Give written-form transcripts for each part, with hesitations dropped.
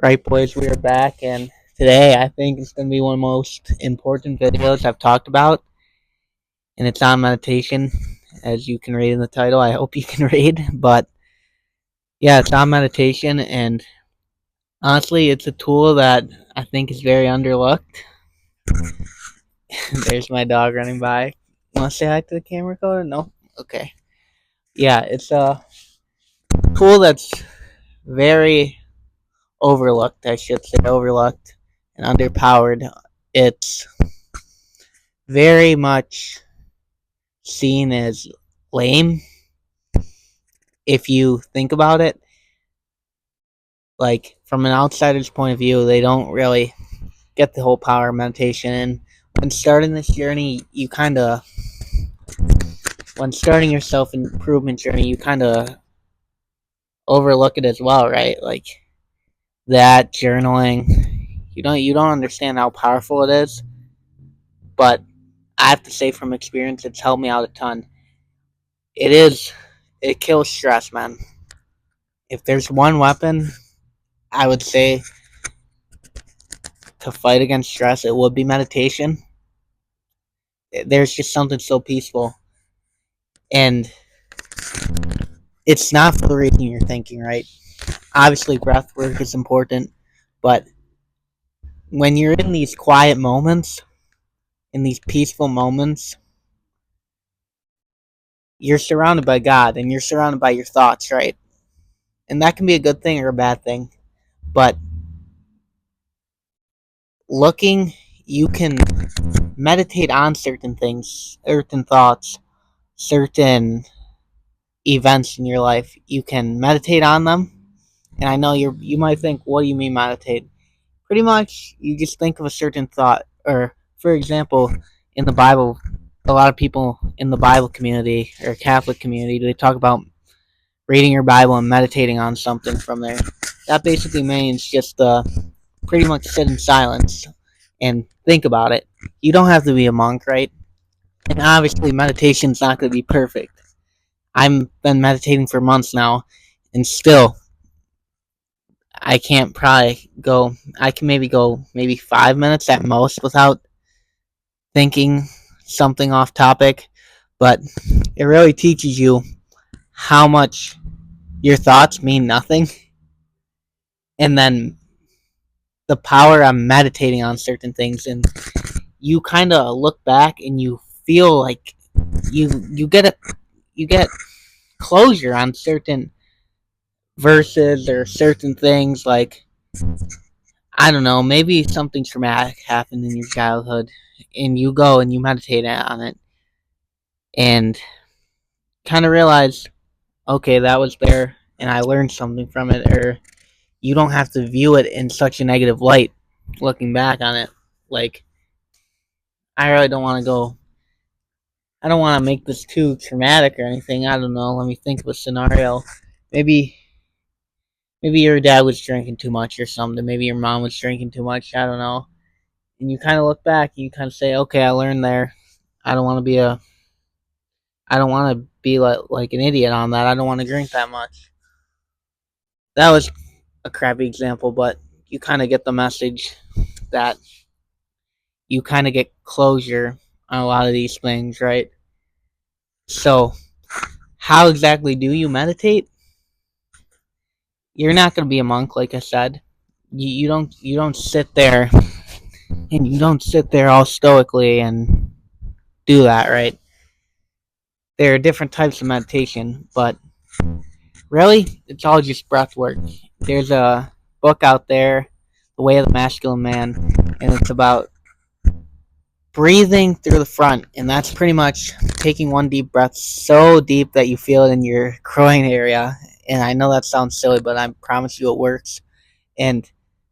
Right, boys, we are back, and today I think it's going to be one of the most important videos I've talked about, and it's on meditation, as you can read in the title. I hope you can read, but yeah, it's on meditation, and honestly, it's a tool that I think is very underlooked. There's my dog running by. Want to say hi to the camera, Coda? No? Okay. Yeah, it's a tool that's very overlooked, I should say, overlooked and underpowered. It's very much seen as lame if you think about it. Like from an outsider's point of view, they don't really get the whole power of meditation. And when starting this journey, you kind of, when starting your self improvement journey, you kind of overlook it as well, right? Like that journaling, you don't understand how powerful it is. But I have to say from experience, it's helped me out a ton. It is, it kills stress, man. If there's one weapon, I would say to fight against stress, it would be meditation. There's just something so peaceful, and it's not for the reason you're thinking, right? Obviously, breath work is important, but when you're in these quiet moments, in these peaceful moments, you're surrounded by God and you're surrounded by your thoughts, right? And that can be a good thing or a bad thing, but looking, you can meditate on certain things, certain thoughts, certain events in your life. You can meditate on them. And I know you might think, what do you mean meditate? Pretty much, you just think of a certain thought. Or, for example, in the Bible, a lot of people in the Bible community or Catholic community, they talk about reading your Bible and meditating on something from there. That basically means just pretty much sit in silence and think about it. You don't have to be a monk, right? And obviously, meditation's not going to be perfect. I've been meditating for months now, and still, I can't probably go. I can maybe go maybe 5 minutes at most without thinking something off topic, but it really teaches you how much your thoughts mean nothing, and then the power of meditating on certain things, and you kind of look back and you feel like you get a you get closure on certain verses or certain things like I don't know, maybe something traumatic happened in your childhood and you go and you meditate on it and kind of realize, okay, that was there and I learned something from it, or you don't have to view it in such a negative light looking back on it. Like, I really don't want to go, I don't want to make this too traumatic or anything. I don't know. Let me think of a scenario. Maybe, maybe your dad was drinking too much or something. Maybe your mom was drinking too much. I don't know. And you kind of look back and you kind of say, okay, I learned there. I don't want to be a I don't want to be like an idiot on that. I don't want to drink that much. That was a crappy example, but you kind of get the message that you kind of get closure on a lot of these things, right? So, how exactly do you meditate? You're not going to be a monk, like I said. You don't sit there and you don't sit there all stoically and do that, right? There are different types of meditation, but really, it's all just breath work. There's a book out there, The Way of the Masculine Man, and it's about breathing through the front, and that's pretty much taking one deep breath so deep that you feel it in your groin area. And I know that sounds silly, but I promise you it works. And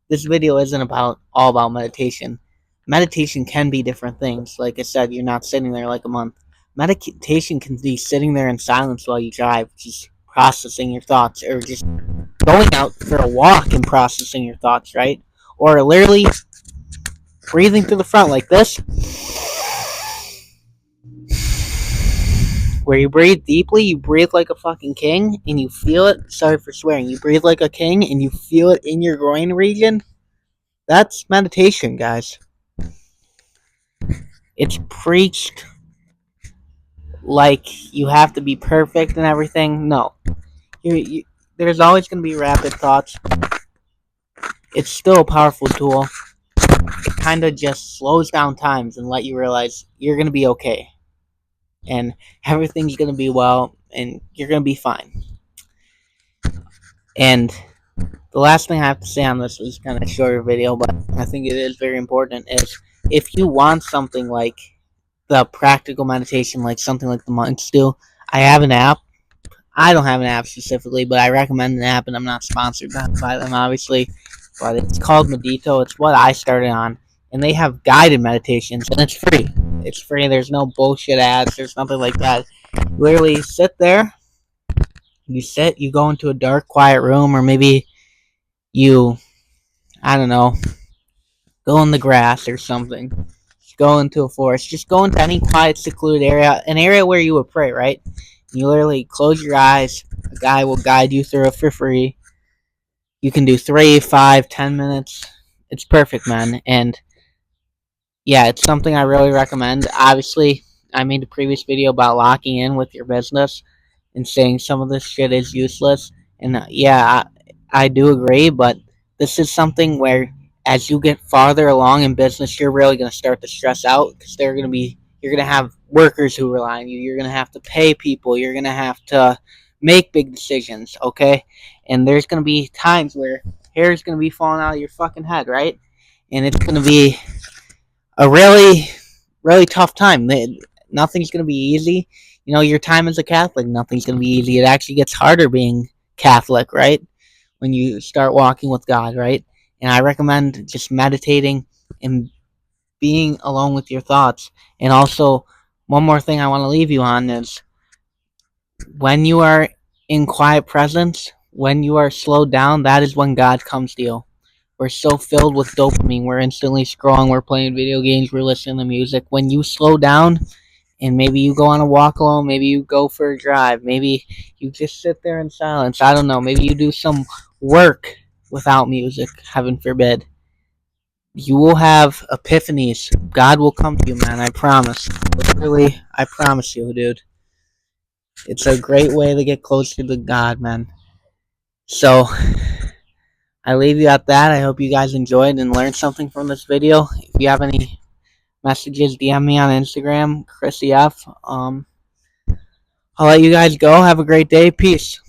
this video isn't about all about meditation. Meditation can be different things. Like I said, you're not sitting there like a month. Meditation can be sitting there in silence while you drive, just processing your thoughts, or just going out for a walk and processing your thoughts, right? Or literally breathing through the front like this where you breathe deeply, you breathe like a fucking king, and you feel it. Sorry for swearing. You breathe like a king, and you feel it in your groin region. That's meditation, guys. It's preached like you have to be perfect and everything. No, there's always going to be rapid thoughts. It's still a powerful tool. It kind of just slows down times and let you realize you're going to be okay. And everything's going to be well, and you're going to be fine. And the last thing I have to say on this is kind of a shorter video, but I think it is very important, is if you want something like the practical meditation, like something like the monks do, I have an app. I don't have an app specifically, but I recommend an app, and I'm not sponsored by them, obviously. But it's called Medito. It's what I started on, and they have guided meditations, and it's free. It's free. There's no bullshit ads. There's nothing like that. You literally sit there. You go into a dark, quiet room, or maybe you, I don't know, go in the grass or something. Just go into a forest. Just go into any quiet, secluded area, an area where you would pray, right? You literally close your eyes. A guy will guide you through it for free. You can do 3, 5, 10 minutes. It's perfect, man. And yeah, it's something I really recommend. Obviously, I made a previous video about locking in with your business and saying some of this shit is useless. And yeah, I do agree, but this is something where as you get farther along in business, you're really going to start to stress out because you're going to have workers who rely on you. You're going to have to pay people. You're going to have to make big decisions, okay? And there's going to be times where hair's going to be falling out of your fucking head, right? And it's going to be a really, really tough time. Nothing's going to be easy. You know, your time as a Catholic, nothing's going to be easy. It actually gets harder being Catholic, right? When you start walking with God, right? And I recommend just meditating and being alone with your thoughts. And also, one more thing I want to leave you on is when you are in quiet presence, when you are slowed down, that is when God comes to you. We're so filled with dopamine. We're instantly scrolling. We're playing video games. We're listening to music. When you slow down and maybe you go on a walk alone, maybe you go for a drive, maybe you just sit there in silence. I don't know. Maybe you do some work without music, heaven forbid. You will have epiphanies. God will come to you, man. I promise. Literally, I promise you, dude. It's a great way to get closer to God, man. So, I leave you at that. I hope you guys enjoyed and learned something from this video. If you have any messages, DM me on Instagram, ChrissyF. I'll let you guys go. Have a great day. Peace.